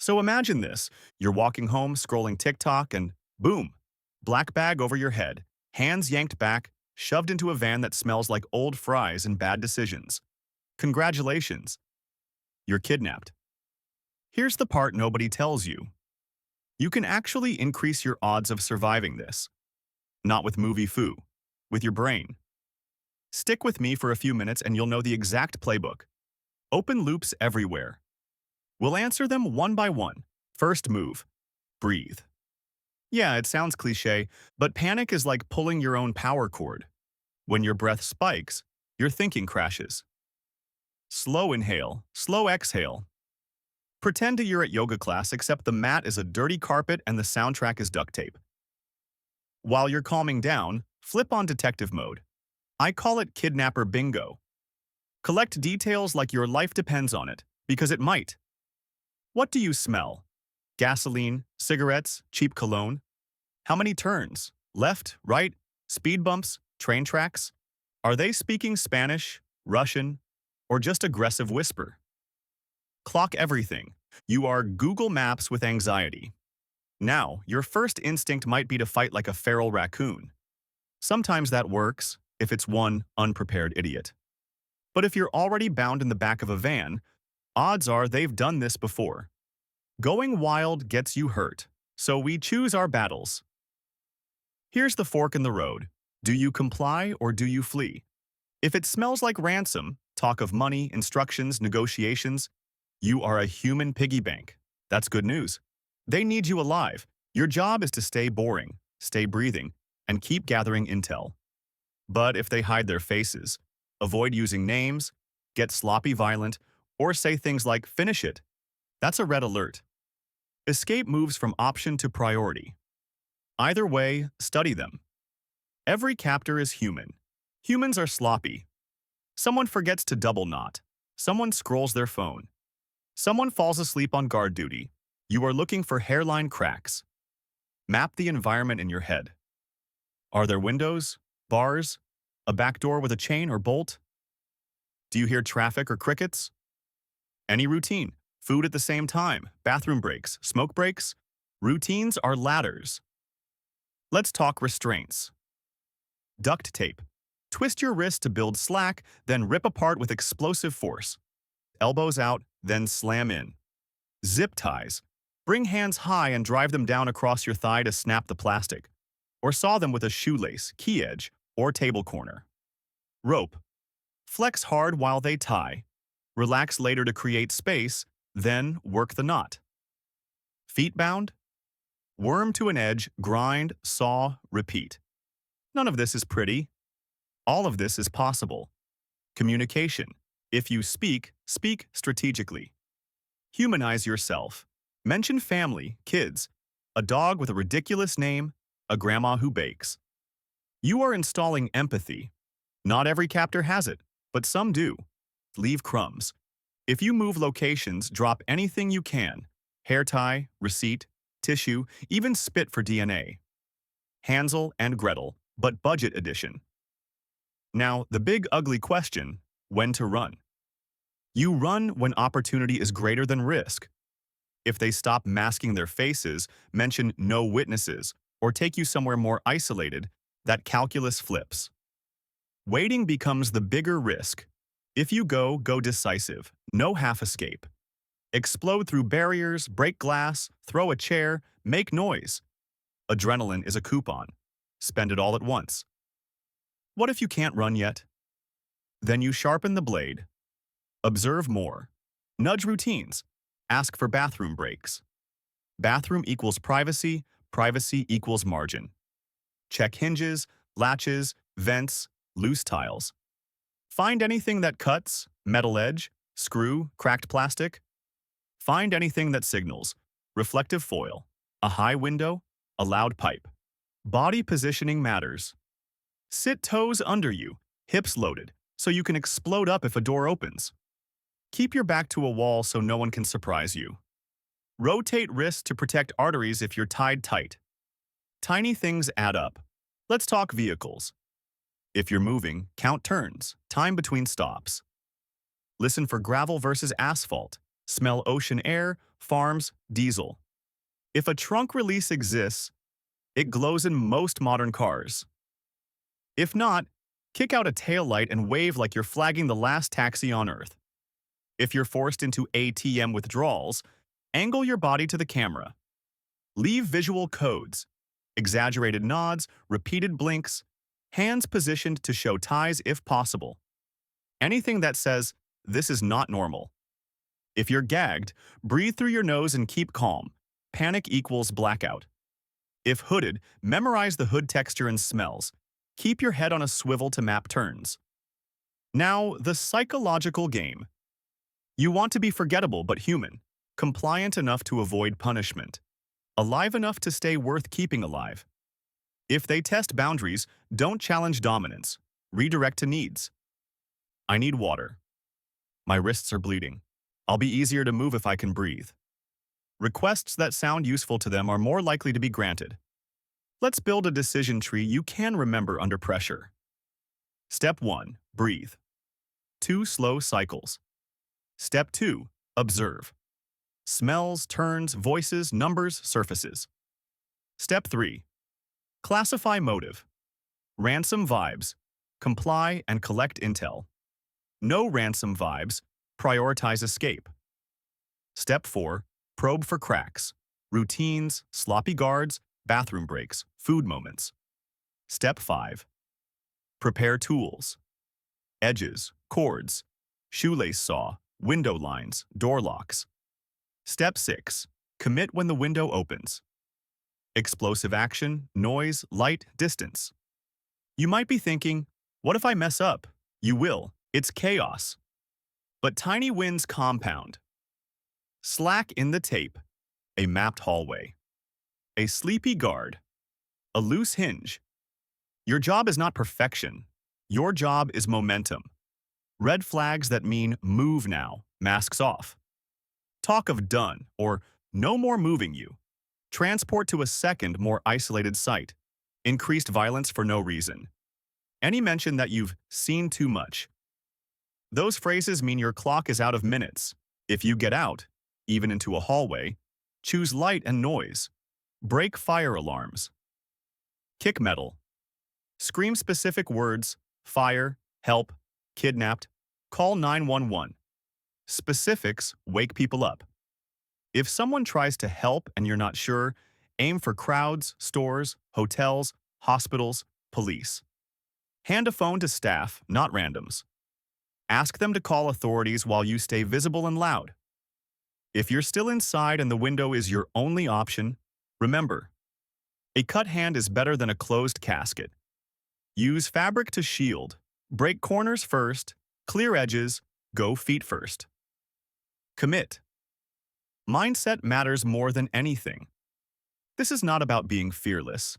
So imagine this. You're walking home, scrolling TikTok, and boom, black bag over your head, hands yanked back, shoved into a van that smells like old fries and bad decisions. Congratulations, you're kidnapped. Here's the part nobody tells you. You can actually increase your odds of surviving this. Not with movie foo, with your brain. Stick with me for a few minutes and you'll know the exact playbook. Open loops everywhere. We'll answer them one by one. First move, breathe. Yeah, it sounds cliche, but panic is like pulling your own power cord. When your breath spikes, your thinking crashes. Slow inhale, slow exhale. Pretend you're at yoga class except the mat is a dirty carpet and the soundtrack is duct tape. While you're calming down, flip on detective mode. I call it kidnapper bingo. Collect details like your life depends on it, because it might. What do you smell? Gasoline, cigarettes, cheap cologne? How many turns? Left, right, speed bumps, train tracks? Are they speaking Spanish, Russian, or just aggressive whisper? Clock everything. You are Google Maps with anxiety. Now, your first instinct might be to fight like a feral raccoon. Sometimes that works, if it's one unprepared idiot. But if you're already bound in the back of a van, odds are they've done this before. Going wild gets you hurt, so we choose our battles. Here's the fork in the road. Do you comply or do you flee? If it smells like ransom, talk of money, instructions, negotiations, you are a human piggy bank. That's good news. They need you alive. Your job is to stay boring, stay breathing, and keep gathering intel. But if they hide their faces, avoid using names, get sloppy violent, or say things like, finish it, that's a red alert. Escape moves from option to priority. Either way, study them. Every captor is human. Humans are sloppy. Someone forgets to double knot. Someone scrolls their phone. Someone falls asleep on guard duty. You are looking for hairline cracks. Map the environment in your head. Are there windows, bars, a back door with a chain or bolt? Do you hear traffic or crickets? Any routine? Food at the same time, bathroom breaks, smoke breaks? Routines are ladders. Let's talk restraints. Duct tape. Twist your wrist to build slack, then rip apart with explosive force. Elbows out, then slam in. Zip ties. Bring hands high and drive them down across your thigh to snap the plastic. Or saw them with a shoelace, key edge, or table corner. Rope. Flex hard while they tie. Relax later to create space, then work the knot. Feet bound? Worm to an edge, grind, saw, repeat. None of this is pretty. All of this is possible. Communication. If you speak, speak strategically. Humanize yourself. Mention family, kids, a dog with a ridiculous name, a grandma who bakes. You are installing empathy. Not every captor has it, but some do. Leave crumbs. If you move locations, drop anything you can. Hair tie, receipt, tissue, even spit for DNA. Hansel and Gretel, but budget edition. Now, the big ugly question, when to run. You run when opportunity is greater than risk. If they stop masking their faces, mention no witnesses, or take you somewhere more isolated, that calculus flips. Waiting becomes the bigger risk. If you go, go decisive, no half escape. Explode through barriers, break glass, throw a chair, make noise. Adrenaline is a coupon. Spend it all at once. What if you can't run yet? Then you sharpen the blade. Observe more. Nudge routines. Ask for bathroom breaks. Bathroom equals privacy, privacy equals margin. Check hinges, latches, vents, loose tiles. Find anything that cuts, metal edge, screw, cracked plastic. Find anything that signals, reflective foil, a high window, a loud pipe. Body positioning matters. Sit toes under you, hips loaded, so you can explode up if a door opens. Keep your back to a wall so no one can surprise you. Rotate wrists to protect arteries if you're tied tight. Tiny things add up. Let's talk vehicles. If you're moving, count turns, time between stops. Listen for gravel versus asphalt. Smell ocean air, farms, diesel. If a trunk release exists, it glows in most modern cars. If not, kick out a taillight and wave like you're flagging the last taxi on Earth. If you're forced into ATM withdrawals, angle your body to the camera. Leave visual codes, exaggerated nods, repeated blinks, hands positioned to show ties if possible. Anything that says, this is not normal. If you're gagged, breathe through your nose and keep calm. Panic equals blackout. If hooded, memorize the hood texture and smells. Keep your head on a swivel to map turns. Now, the psychological game. You want to be forgettable but human, compliant enough to avoid punishment, alive enough to stay worth keeping alive. If they test boundaries, don't challenge dominance. Redirect to needs. I need water. My wrists are bleeding. I'll be easier to move if I can breathe. Requests that sound useful to them are more likely to be granted. Let's build a decision tree you can remember under pressure. Step 1. Breathe. 2. Slow cycles. Step 2. Observe. Smells, turns, voices, numbers, surfaces. Step 3. Classify motive. Ransom vibes. Comply and collect intel. No ransom vibes. Prioritize escape. Step 4. Probe for cracks. Routines, sloppy guards, bathroom breaks, food moments. Step 5. Prepare tools. Edges, cords, shoelace saw, window lines, door locks. Step 6. Commit when the window opens. Explosive action, noise, light, distance. You might be thinking, what if I mess up? You will. It's chaos. But tiny wins compound. Slack in the tape. A mapped hallway. A sleepy guard. A loose hinge. Your job is not perfection. Your job is momentum. Red flags that mean move now, masks off. Talk of done or no more moving you. Transport to a second, more isolated site. Increased violence for no reason. Any mention that you've seen too much. Those phrases mean your clock is out of minutes. If you get out, even into a hallway, choose light and noise. Break fire alarms. Kick metal. Scream specific words, fire, help, kidnapped, call 911. Specifics wake people up. If someone tries to help and you're not sure, aim for crowds, stores, hotels, hospitals, police. Hand a phone to staff, not randoms. Ask them to call authorities while you stay visible and loud. If you're still inside and the window is your only option, remember, a cut hand is better than a closed casket. Use fabric to shield. Break corners first, clear edges, go feet first. Commit. Mindset matters more than anything. This is not about being fearless.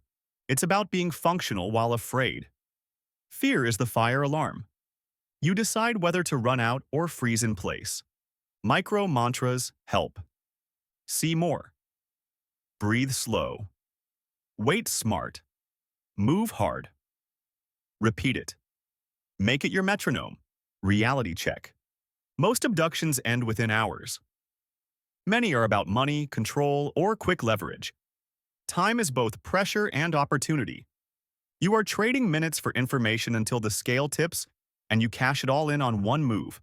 It's about being functional while afraid. Fear is the fire alarm. You decide whether to run out or freeze in place. Micro mantras help. See more. Breathe slow. Wait smart. Move hard. Repeat it. Make it your metronome. Reality check. Most abductions end within hours. Many are about money, control, or quick leverage. Time is both pressure and opportunity. You are trading minutes for information until the scale tips and you cash it all in on one move.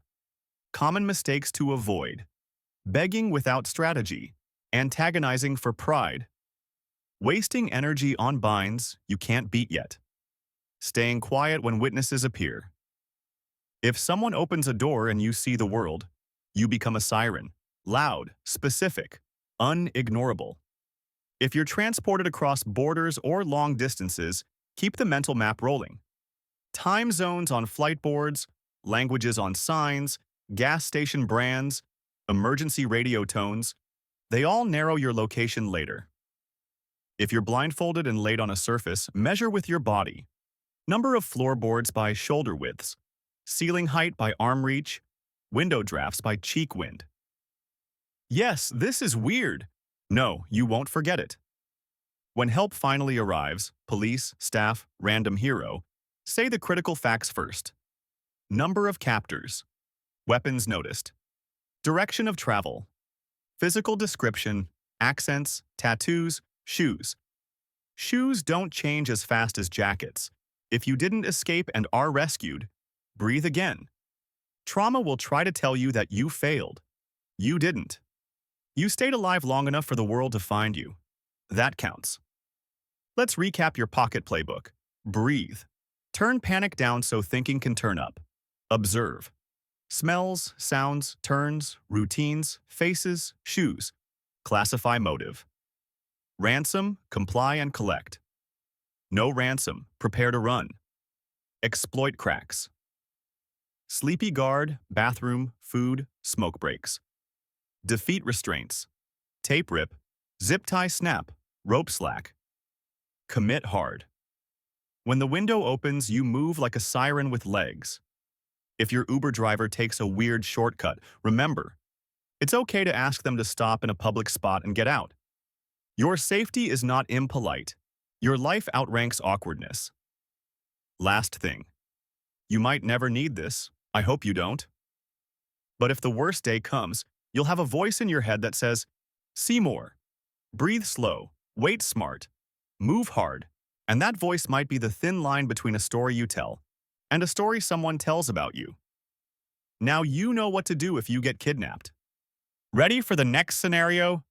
Common mistakes to avoid. Begging without strategy. Antagonizing for pride. Wasting energy on binds you can't beat yet. Staying quiet when witnesses appear. If someone opens a door and you see the world, you become a siren. Loud, specific, unignorable. If you're transported across borders or long distances, keep the mental map rolling. Time zones on flight boards, languages on signs, gas station brands, emergency radio tones, they all narrow your location later. If you're blindfolded and laid on a surface, measure with your body. Number of floorboards by shoulder widths, ceiling height by arm reach, window drafts by cheek wind. Yes, this is weird. No, you won't forget it. When help finally arrives, police, staff, random hero, say the critical facts first. Number of captors. Weapons noticed. Direction of travel. Physical description, accents, tattoos, shoes. Shoes don't change as fast as jackets. If you didn't escape and are rescued, breathe again. Trauma will try to tell you that you failed. You didn't. You stayed alive long enough for the world to find you. That counts. Let's recap your pocket playbook. Breathe. Turn panic down so thinking can turn up. Observe. Smells, sounds, turns, routines, faces, shoes. Classify motive. Ransom, comply and collect. No ransom, prepare to run. Exploit cracks. Sleepy guard, bathroom, food, smoke breaks. Defeat restraints. Tape rip, zip tie snap, rope slack. Commit hard. When the window opens, you move like a siren with legs. If your Uber driver takes a weird shortcut, remember, it's okay to ask them to stop in a public spot and get out. Your safety is not impolite. Your life outranks awkwardness. Last thing. You might never need this. I hope you don't. But if the worst day comes, you'll have a voice in your head that says, see more. Breathe slow. Wait smart. Move hard. And that voice might be the thin line between a story you tell and a story someone tells about you. Now you know what to do if you get kidnapped. Ready for the next scenario?